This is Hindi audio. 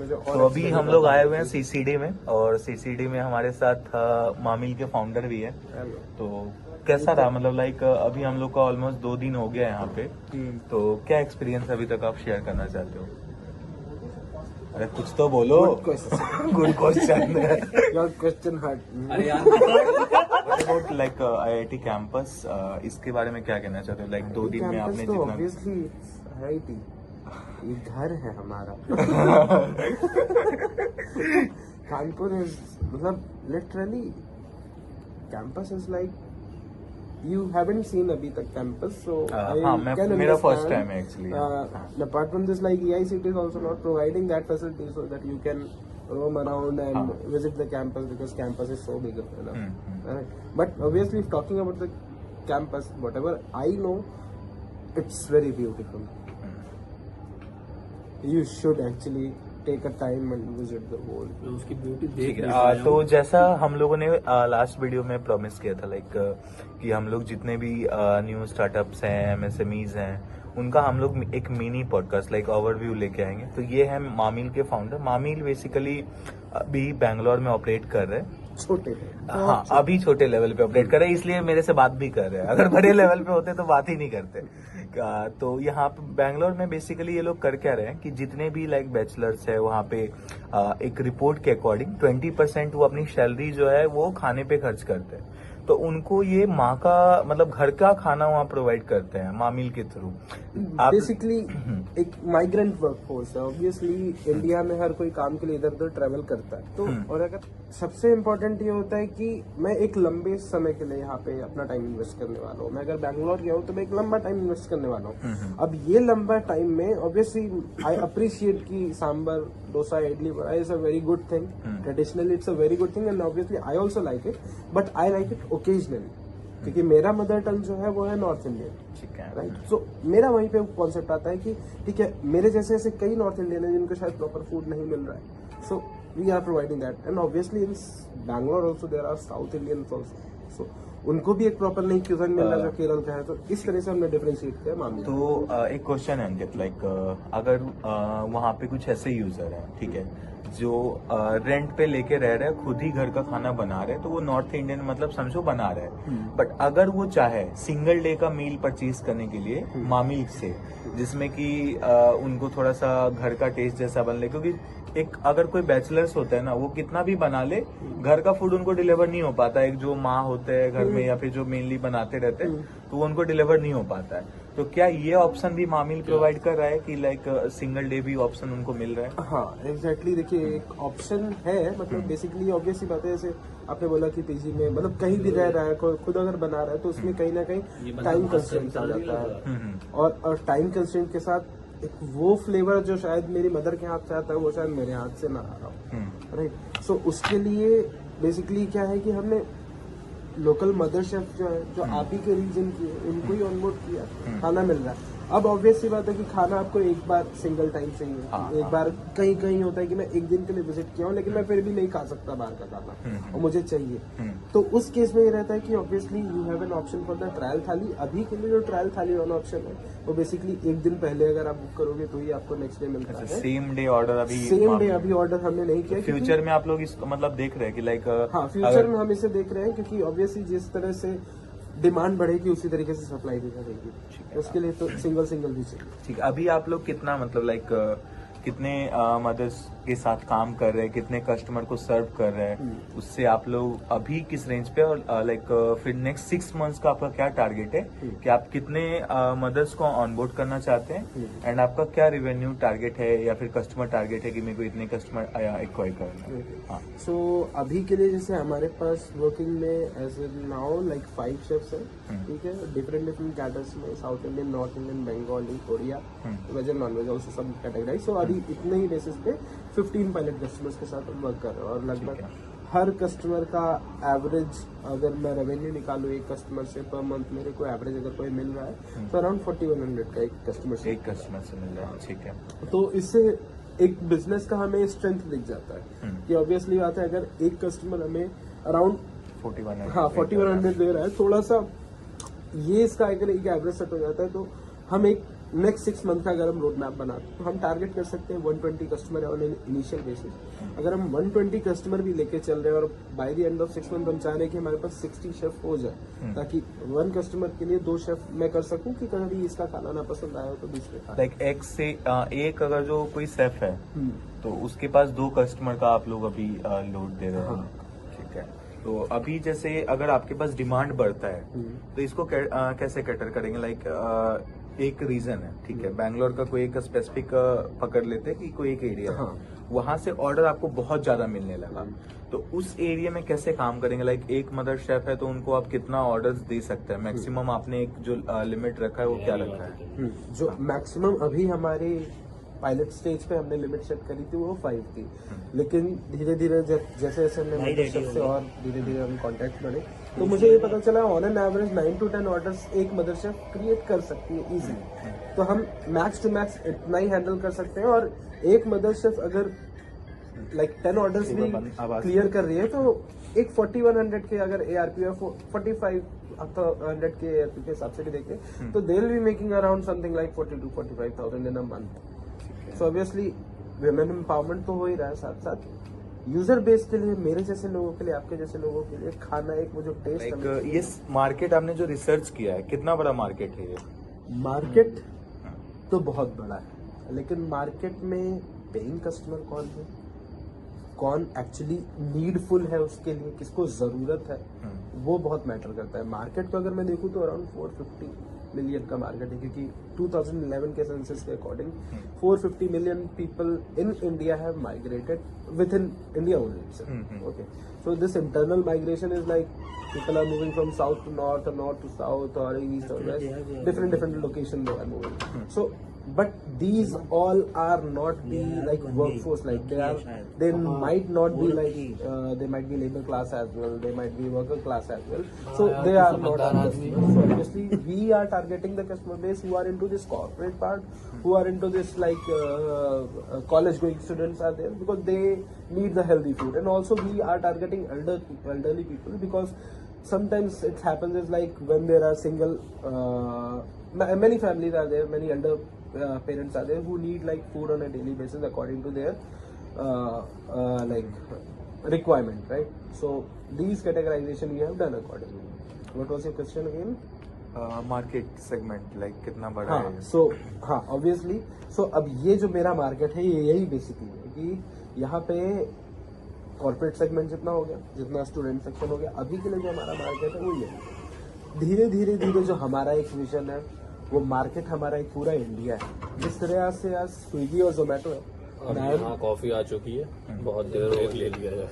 मुझे और तो अभी हम लोग आए हुए हैं सीसीडी में, और सीसीडी में हमारे साथ मामिल के फाउंडर भी है। तो कैसा रहा, मतलब लाइक अभी हम लोग का ऑलमोस्ट 2 दिन हो गया है यहाँ पे, तो क्या एक्सपीरियंस अभी तक आप शेयर करना चाहते हो? अरे कुछ तो बोलो। Good question. Your question hurt. अरे यार अबाउट लाइक आईआईटी कैंपस, इसके बारे में क्या कहना चाहते हो? लाइक 2 दिन में आपने तो जितना ऑब्वियसली आईआईटी ये घर है हमारा। कानपुर इज मतलब literally campus is like you haven't seen abhi tak campus, so हाँ, मेरा फर्स्ट टाइम है actually. apart from this, like EICT is also not providing that facility so that you can roam around and visit the campus, because campus is so big, you know. Right? But obviously, if talking about the campus, whatever I know, it's very beautiful. You should actually take a time and visit the whole. उसकी ब्यूटी ठीक देख है। तो जैसा हम लोगों ने लास्ट वीडियो में प्रॉमिस किया था, लाइक कि हम लोग जितने भी न्यू स्टार्टअप्स हैं, एमएसएमईज हैं, उनका हम लोग एक मिनी पॉडकास्ट लाइक ओवरव्यू लेके आएंगे। तो ये है मामिल के फाउंडर। मामिल बेसिकली अभी बैंगलोर में ऑपरेट कर रहे हैं। छोटे, हाँ, अभी छोटे लेवल पे ऑपरेट कर रहे हैं, इसलिए मेरे से बात भी कर रहे हैं। अगर बड़े लेवल पे होते तो बात ही नहीं करते। तो यहाँ पे बैंगलोर में बेसिकली ये लोग कर क्या रहे हैं कि जितने भी लाइक बैचलर्स है वहाँ पे एक रिपोर्ट के अकॉर्डिंग 20% वो अपनी सैलरी जो है वो खाने पे खर्च करते हैं। तो उनको ये माँ का मतलब घर का खाना वहाँ प्रोवाइड करते हैं मामिल के थ्रू। बेसिकली एक माइग्रेंट वर्कफोर्स है। ऑब्वियसली इंडिया में हर कोई काम के लिए इधर उधर ट्रेवल करता है, तो और अगर सबसे इम्पोर्टेंट ये होता है कि मैं एक लंबे समय के लिए यहाँ पे अपना टाइम इन्वेस्ट करने वाला हूँ। मैं अगर बैंगलोर गया हूँ तो मैं एक लंबा टाइम इन्वेस्ट करने वाला हूँ। अब ये लंबा टाइम में ऑब्वियसली आई अप्रिशिएट की sambar, dosa, idli vada is a very good thing. Traditionally it's a very good thing and obviously I also like it, but I like it occasionally, क्योंकि मेरा मदर टंग जो है वो है नॉर्थ इंडियन। ठीक है, राइट। सो मेरा वहीं पे कॉन्सेप्ट आता है कि ठीक है, मेरे जैसे ऐसे कई नॉर्थ इंडियन है जिनको शायद प्रॉपर फूड नहीं मिल रहा है। So we are providing that, and obviously in Bangalore also there are south Indian also. So उनको भी एक प्रॉपर नहीं क्यूजन मिल रहा जो केरल का है। तो इस तरह से हमने डिफरेंशिएट किया मामले। तो एक क्वेश्चन है अंकित, लाइक अगर वहाँ पे कुछ ऐसे यूजर हैं, ठीक है, जो रेंट पे लेके रह रहे हैं, खुद ही घर का खाना बना रहे हैं, तो वो नॉर्थ इंडियन मतलब समझो बना रहे हैं, बट अगर वो चाहे सिंगल डे का मील परचेज करने के लिए मामिल से, जिसमें कि उनको थोड़ा सा घर का टेस्ट जैसा बन ले, क्योंकि एक अगर कोई बैचलर्स होता है ना, वो कितना भी बना ले, घर का फूड उनको डिलीवर नहीं हो पाता। एक जो माँ होते हैं घर में या फिर जो मेनली बनाते रहते हैं, तो वो उनको डिलीवर नहीं हो पाता है। तो क्या ये ऑप्शन भी मामिल प्रोवाइड कर रहा है कि लाइक सिंगल डे भी ऑप्शन उनको मिल रहा है? हाँ एग्जैक्टली। देखिए एक ऑप्शन है, मतलब बेसिकली ऑब्वियस सी बात है, जैसे आपने बोला कि पीजी में मतलब कहीं भी रह रहा है, खुद अगर बना रहा है, तो उसमें कहीं ना कहीं टाइम कंस्ट्रेंट आ जाता है। और टाइम कंस्ट्रेंट के साथ एक वो फ्लेवर जो शायद मेरी मदर के हाथ से आता है, वो शायद मेरे हाथ से ना आ रहा हो। राइट। सो उसके लिए बेसिकली क्या है कि हमने लोकल मदर शेफ जो है, जो आप ही के रीजन की है, उनको ही ऑनबोर्ड किया, खाना मिल रहा है। अब ऑब्वियस सी बात है कि खाना आपको एक बार सिंगल टाइम चाहिए। एक बार कहीं कहीं होता है कि मैं एक दिन के लिए विजिट किया हूँ, लेकिन मैं फिर भी नहीं खा सकता बाहर का खाना और मुझे चाहिए। तो उस केस में ये रहता है कि obviously you have an option for the trial थाली। अभी के लिए जो ट्रायल थाली वाला ऑप्शन है, वो बेसिकली एक दिन पहले अगर आप बुक करोगे तो ही आपको नेक्स्ट डे मिलता है। सेम डे ऑर्डर अभी ऑर्डर हमने नहीं किया। फ्यूचर में आप लोग इसको मतलब देख रहे हैं कि लाइक हाँ, फ्यूचर में हम इसे देख रहे हैं, क्योंकि ऑब्वियसली जिस तरह से डिमांड बढ़ेगी उसी तरीके से सप्लाई भी बढ़ेगी। उसके लिए तो सिंगल भी चाहिए। ठीक है। अभी आप लोग कितना मतलब लाइक कितने मदर्स के साथ काम कर रहे हैं, कितने कस्टमर को सर्व कर रहे हैं, उससे आप लोग अभी किस रेंज पे, और लाइक फिर नेक्स्ट 6 मंथ्स का आपका क्या टारगेट है कि आप कितने मदर्स को ऑनबोर्ड करना चाहते हैं, एंड आपका क्या रेवेन्यू टारगेट है या फिर कस्टमर टारगेट है कि मेरे को इतने कस्टमर एक्वायर करना है? हाँ। सो अभी के लिए जैसे हमारे पास वर्किंग में एज नाउ लाइक 5 शेफ्स हैं। ठीक है, डिफरेंट कैटर्स में, south Indian, north Indian, Bengali, Korea, veg and non veg also सब कैटेगराइज। सो अभी इतने ही बेसिस पे 15 पायलट कस्टमर्स के साथ हम वर्क कर रहे हैं, और लगभग हर कस्टमर का एवरेज अगर मैं रेवेन्यू निकालूं एक कस्टमर से पर मंथ, मेरे को एवरेज अगर कोई मिल रहा है तो अराउंड 4100 का एक कस्टमर से मिल रहा है। ठीक है। तो इससे एक बिजनेस का हमें स्ट्रेंथ दिख जाता है कि ऑब्वियसली बात है, अगर एक कस्टमर हमें अराउंड 4100 दे रहा है, थोड़ा सा ये इसका अगर एक एवरेज सेट हो जाता है, तो हम एक नेक्स्ट 6 मंथ का अगर हम रोड मैप बनाते हैं तो हम टारगेट कर सकते हैं 120 कस्टमर ऑन इनिशियल बेसिस। अगर हम 120 कस्टमर भी लेके चल रहे हैं और by the end of 6 month हम चाह रहे हैं कि हमारे पास 60 शेफ हो जाए, ताकि 1 कस्टमर के लिए 2 शेफ मैं कर सकूं कि कभी इसका खाना ना पसंद आया हो तो दूसरे खा। लाइक एक अगर जो कोई शेफ है तो उसके पास 2 कस्टमर का आप लोग अभी लोड दे रहे हैं, ठीक है। तो अभी जैसे अगर आपके पास डिमांड बढ़ता है तो इसको कैसे कैटर करेंगे? लाइक एक रीजन है, ठीक है, बैंगलोर का कोई एक स्पेसिफिक पकड़ लेते हैं कि कोई एक एरिया है, वहां से ऑर्डर आपको बहुत ज्यादा मिलने लगा, तो उस एरिया में कैसे काम करेंगे? लाइक एक मदर शेफ है तो उनको आप कितना ऑर्डर्स दे सकते हैं? मैक्सिमम आपने एक जो लिमिट रखा है वो क्या रखा है? जो मैक्सिमम अभी हमारे पायलट स्टेज पे हमने लिमिट सेट करी थी वो 5 थी, लेकिन धीरे धीरे जैसे जैसे हमने मदर शेफ से और धीरे धीरे हम कांटेक्ट बढ़े तो मुझे ये पता चला on an average 9 to 10 orders एक मदर शेफ क्रिएट कर सकती है इजीली। तो हम मैक्स टू मैक्स इतना ही हैंडल कर सकते हैं, और एक मदर शेफ अगर लाइक 10 ऑर्डर्स भी क्लियर कर रही है तो एक 4100 के अगर ARP या 4500 के ARP के हिसाब से भी देखें तो they will be making around something like 40 to 45,000 in a month. So obviously women empowerment तो हो ही रहा है, साथ साथ यूजर बेस के लिए, मेरे जैसे लोगों के लिए, आपके जैसे लोगों के लिए खाना एक वो जो टेस्ट लाइक ये मार्केट आपने जो रिसर्च किया है कितना बड़ा मार्केट है ये? मार्केट तो बहुत बड़ा है, लेकिन मार्केट में पेइंग कस्टमर कौन है, कौन एक्चुअली नीडफुल है उसके लिए, किसको जरूरत है, वो बहुत मैटर करता है। मार्केट को अगर मैं देखूं तो अराउंड 450 मिलियन का मार्केट है, क्योंकि 2011 के सेंसस के according 450 million people in India have migrated with in India only. Okay, so this internal migration is like people are moving from south to north or north to south or east or west, different location they are moving. So but these all are not the like workforce, like they might not be like they might be labor class as well, they might be worker class as well, so they are not our customers. So obviously we are targeting the customer base who are into this corporate part, who are into this like college going students are there because they need the healthy food, and also we are targeting elderly people because sometimes it happens is like when there are single many families are there, many elder parents are there who need like food on a daily basis according to their like requirement, right? So these categorization we have done accordingly. What was your question again? Market segment like कितना बड़ा है? हाँ ऑब्वियसली, सो अब ये जो मेरा मार्केट है ये यही बेसिकली है कि यहाँ पे कॉर्पोरेट सेगमेंट जितना हो गया, जितना स्टूडेंट सेक्शन हो गया, अभी के लिए जो हमारा मार्केट है वो ये है। धीरे धीरे जो हमारा एक विजन है वो मार्केट हमारा एक पूरा इंडिया है। जिस तरह से आज स्विगी और जोमेटो है, यहाँ कॉफी आ चुकी है, बहुत देर हो गई, ले लिया जाए।